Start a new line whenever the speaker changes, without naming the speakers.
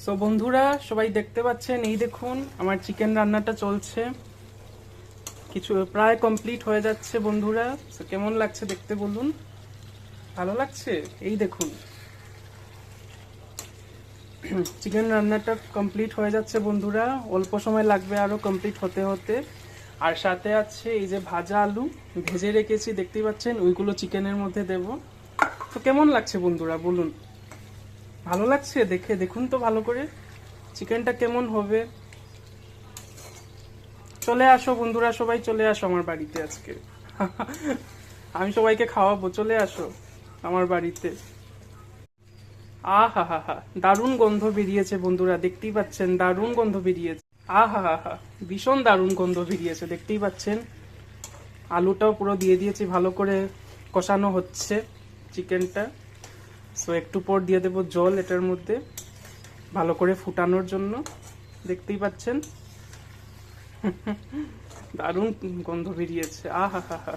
So বন্ধুরা সবাই দেখতে পাচ্ছেন, এই দেখুন আমার চিকেন রান্নাটা চলছে, কিছু প্রায় কমপ্লিট হয়ে যাচ্ছে বন্ধুরা। সো কেমন লাগছে দেখতে বলুন? ভালো লাগছে? এই দেখুন চিকেন রান্নাটা কমপ্লিট হয়ে যাচ্ছে বন্ধুরা, অল্প সময় লাগবে আরো কমপ্লিট হতে হতে। আর সাথে আছে এই যে ভাজা আলু ভেজে রেখেছি, দেখতেই পাচ্ছেন, ওইগুলো চিকেনের মধ্যে দেব। তো কেমন লাগছে বন্ধুরা বলুন? ভালো লাগছে? দেখুন তো ভালো করে চিকেনটা কেমন হবে। চলে আসো বন্ধুরা, সবাই চলে আসো আমার বাড়িতে আজকে। আমি সবাইকে খাওয়াবো, চলে আসো আমার বাড়িতে। আহা হা হা, দারুণ গন্ধ বেরিয়েছে বন্ধুরা, দেখতেই পাচ্ছেন দারুণ গন্ধ বেরিয়েছে। আহা হা হা, ভীষণ দারুণ গন্ধ বেরিয়েছে, দেখতেই পাচ্ছেন। আলুটাও পুরো দিয়ে দিয়েছি, ভালো করে কষানো হচ্ছে চিকেনটা। সো একটু পর দিয়ে দেবো জল এটার মধ্যে ভালো করে ফুটানোর জন্য, দেখতেই পাচ্ছেন। দারুণ গন্ধ বেরিয়েছে, আহা হা হা।